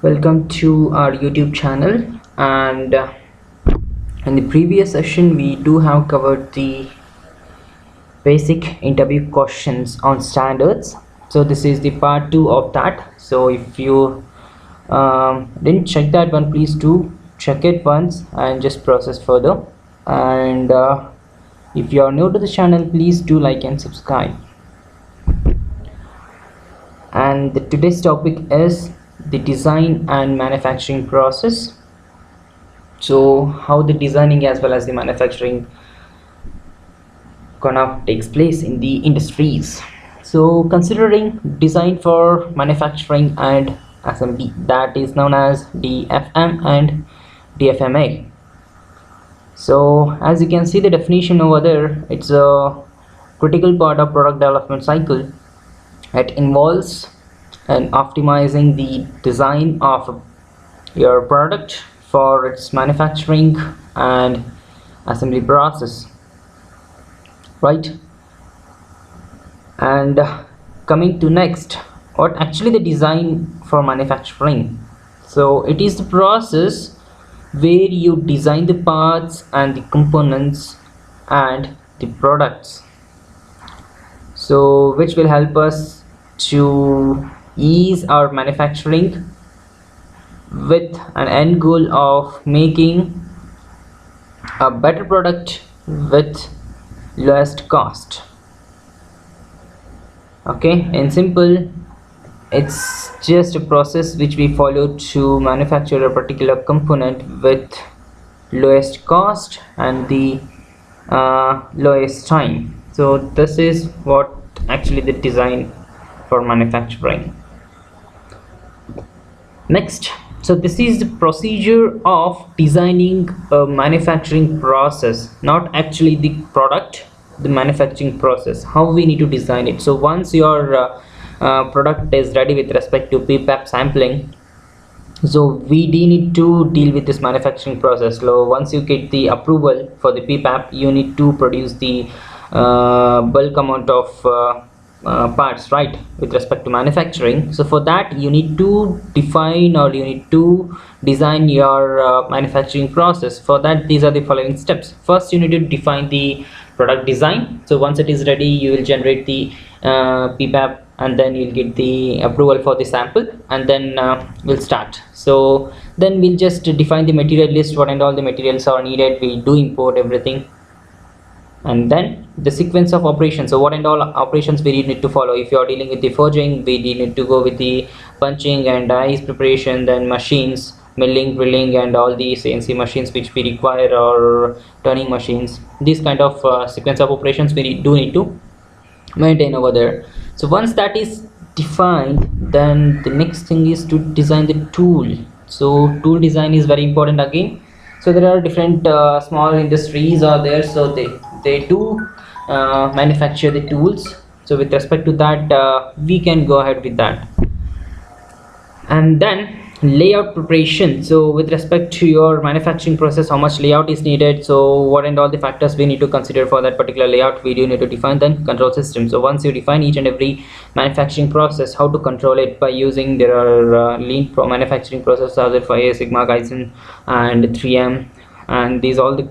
Welcome to our YouTube channel. And in the previous session we do have covered the basic interview questions on standards. So this is the part 2 of that. So if you didn't check that one, please do check it once and just process further. And if you are new to the channel, please do like and subscribe. And today's topic is the design and manufacturing process. So how the designing as well as the manufacturing gonna takes place in the industries. So considering design for manufacturing and assembly, that is known as DFM and DFMA. So as you can see the definition over there, it's a critical part of product development cycle. It involves and optimizing the design of your product for its manufacturing and assembly process, right? And coming to next, what actually the design for manufacturing? So it is the process where you design the parts and the components and the products, so which will help us to ease our manufacturing with an end goal of making a better product with lowest cost. Okay, in simple, it's just a process which we follow to manufacture a particular component with lowest cost and the lowest time. So this is what actually the design for manufacturing. Next, so this is the procedure of designing a manufacturing process, not actually the product, the manufacturing process, how we need to design it. So once your product is ready with respect to PPAP sampling, so we need to deal with this manufacturing process. So once you get the approval for the PPAP, you need to produce the bulk amount of parts, right, with respect to manufacturing. So for that you need to define or you need to design your manufacturing process. For that, these are the following steps. First, you need to define the product design. So once it is ready, you will generate the PPAP and then you'll get the approval for the sample, and then we'll start. So then we'll just define the material list, what and all the materials are needed. We do import everything, and then the sequence of operations. So what and all operations we need to follow. If you are dealing with the forging, we need to go with the punching and dies preparation, then machines, milling, drilling, and all the CNC machines which we require, or turning machines. These kind of sequence of operations we do need to maintain over there. So once that is defined, then the next thing is to design the tool. So tool design is very important again. So there are different small industries are there, so they do manufacture the tools. So with respect to that, we can go ahead with that. And then layout preparation. So with respect to your manufacturing process, how much layout is needed, so what and all the factors we need to consider for that particular layout, we do need to define. Then control system. So once you define each and every manufacturing process, how to control it by using, there are lean manufacturing processes, other 5 Sigma, Kaizen, and 3M, and these all the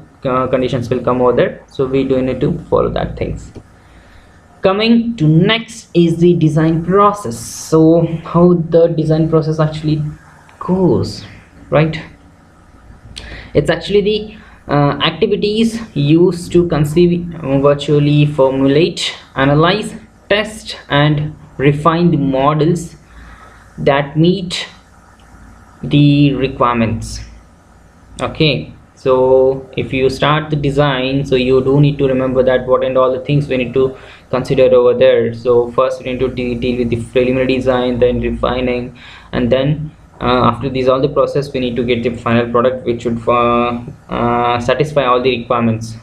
conditions will come over there. So we do need to follow that things. Coming to next is the design process. So how the design process actually goes, right? It's actually the activities used to conceive, virtually formulate, analyze, test, and refine the models that meet the requirements. Okay, so if you start the design, so you do need to remember that what and all the things we need to consider over there. So first we need to deal with the preliminary design, then refining, and then after these all the process, we need to get the final product which should satisfy all the requirements.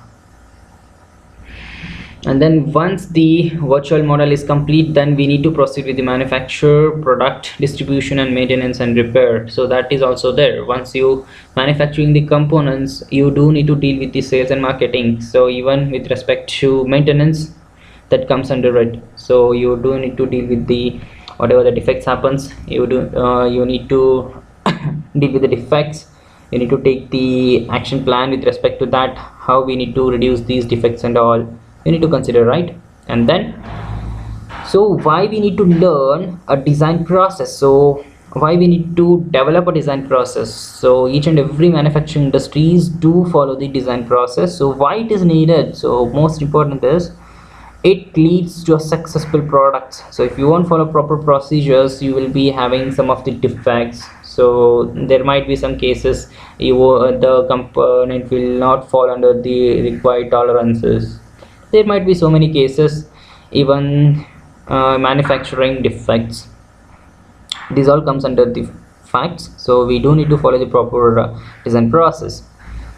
And then once the virtual model is complete, then we need to proceed with the manufacture, product, distribution, and maintenance and repair. So that is also there. Once you manufacturing the components, you do need to deal with the sales and marketing. So even with respect to maintenance, that comes under it. So you do need to deal with the whatever the defects happens, you need to deal with the defects. You need to take the action plan with respect to that, how we need to reduce these defects and all you need to consider, right? And then, so why we need to learn a design process, so why we need to develop a design process. So each and every manufacturing industries do follow the design process. So why it is needed? So most important is it leads to a successful product. So if you won't follow proper procedures, you will be having some of the defects. So there might be some cases the component will not fall under the required tolerances. There might be so many cases, even manufacturing defects. These all comes under the facts. So we do need to follow the proper design process.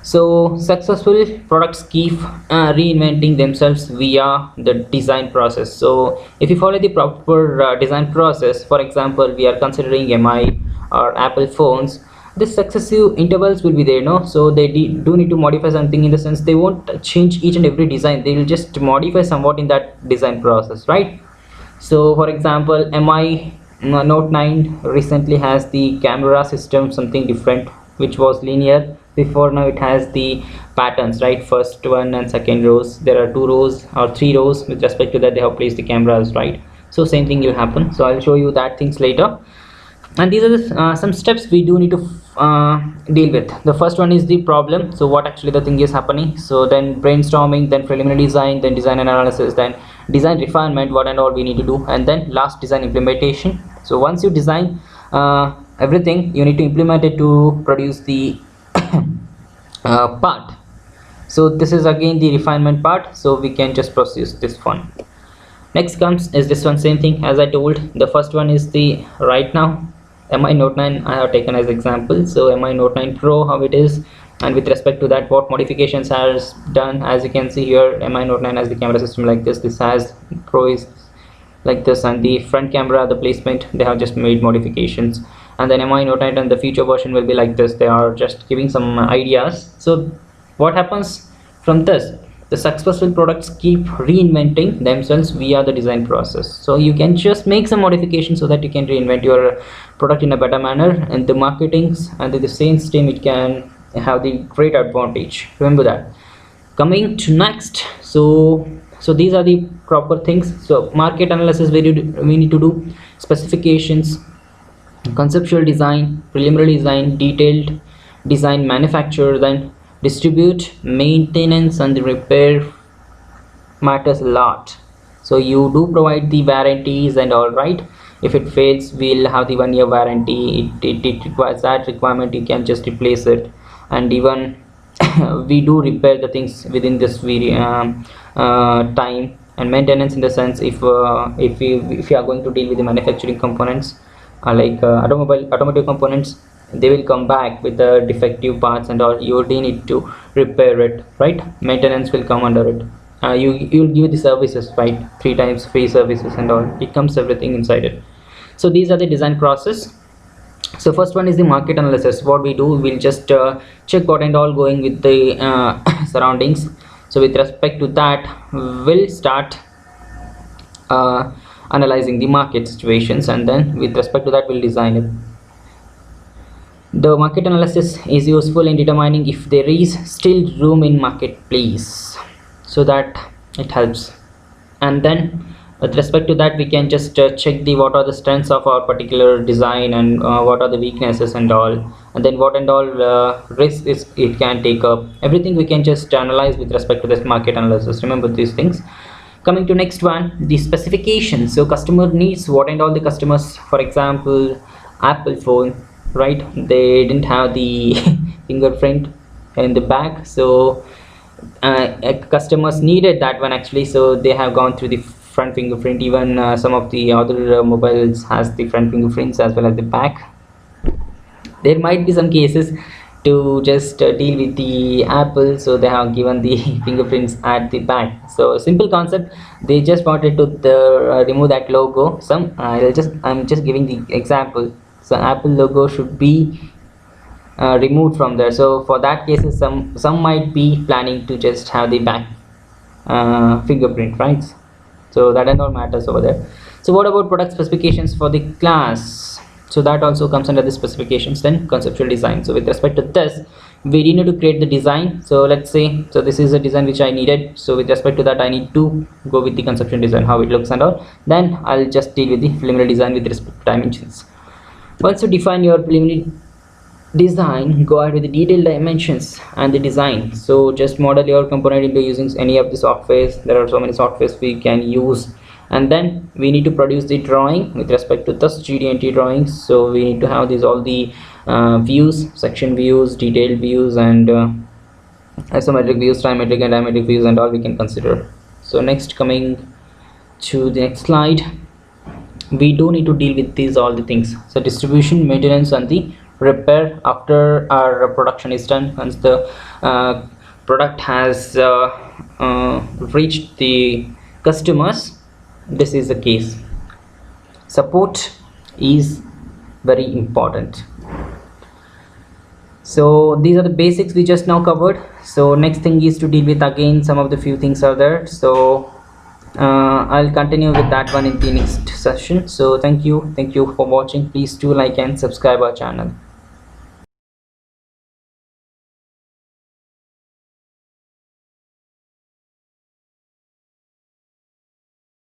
So successful products keep reinventing themselves via the design process. So if you follow the proper design process, for example, we are considering MI or Apple phones, the successive intervals will be there, no? So they do need to modify something, in the sense they won't change each and every design, they will just modify somewhat in that design process, right? So for example, MI Note 9 recently has the camera system something different, which was linear before. Now it has the patterns, right? First one and second rows, there are 2 rows or 3 rows. With respect to that, they have placed the cameras, right? So same thing will happen. So I'll show you that things later. And these are the, some steps we do need to deal with. The first one is the problem, so what actually the thing is happening. So then brainstorming, then preliminary design, then design analysis, then design refinement, what and all we need to do, and then last design implementation. So once you design everything, you need to implement it to produce the part. So this is again the refinement part, so we can just process this one. Next comes is this one, same thing as I told. The first one is the right now MI Note 9 I have taken as example. So MI Note 9 Pro, how it is, and with respect to that, what modifications has done. As you can see here, MI Note 9 has the camera system like this has Pro is like this, and the front camera, the placement, they have just made modifications. And then MI Note 9 and the future version will be like this, they are just giving some ideas. So what happens from this? The successful products keep reinventing themselves via the design process. So you can just make some modifications so that you can reinvent your product in a better manner, and the marketings and the sales team, it can have the great advantage. Remember that. Coming to next, so these are the proper things. So market analysis, we need to do specifications, conceptual design, preliminary design, detailed design, manufacture, then distribute, maintenance, and the repair matters a lot. So you do provide the warranties and all, right? If it fails, we'll have the 1-year warranty. It requires that requirement, you can just replace it. And even we do repair the things within this very time. And maintenance, in the sense, if you are going to deal with the manufacturing components, like automotive components, they will come back with the defective parts and all, you do need to repair it, right? Maintenance will come under it. You'll give the services, right? 3 times free services and all, it comes everything inside it. So these are the design process. So first one is the market analysis. What we do, we'll just check what and all going with the surroundings. So with respect to that, we'll start analyzing the market situations, and then with respect to that, we'll design it. The market analysis is useful in determining if there is still room in marketplace, so that it helps. And then with respect to that, we can just check the what are the strengths of our particular design, and what are the weaknesses and all, and then what and all risks it can take up. Everything we can just analyze with respect to this market analysis. Remember these things. Coming to next one, the specifications. So customer needs, what and all the customers, for example, Apple phone, right? They didn't have the fingerprint in the back, so customers needed that one actually, so they have gone through the front fingerprint. Even some of the other mobiles has the front fingerprints as well as the back. There might be some cases to just deal with the Apple, so they have given the fingerprints at the back. So simple concept, they just wanted to remove that logo. I'm just giving the example. So Apple logo should be removed from there. So for that cases, some might be planning to just have the back fingerprint, right? So that and all matters over there. So what about product specifications for the class? so that also comes under the specifications. Then conceptual design. So with respect to this, we need to create the design. So let's say, so this is a design which I needed, so with respect to that I need to go with the conceptual design, how it looks and all. Then I'll just deal with the preliminary design with respect to dimensions. Once you define your preliminary design, go ahead with the detailed dimensions and the design. So just model your component into using any of the softwares. There are so many softwares we can use, and then we need to produce the drawing with respect to this GD&T drawings. So we need to have these all the views, section views, detailed views, and isometric views, trimetric and dimetric views, and all we can consider. So next, coming to the next slide, we do need to deal with these all the things. So distribution, maintenance, and the repair after our production is done. Once the product has reached the customers, this is the case. Support is very important. So these are the basics we just now covered. So next thing is to deal with, again, some of the few things are there. So I'll continue with that one in the next session. So thank you for watching. Please do like and subscribe our channel.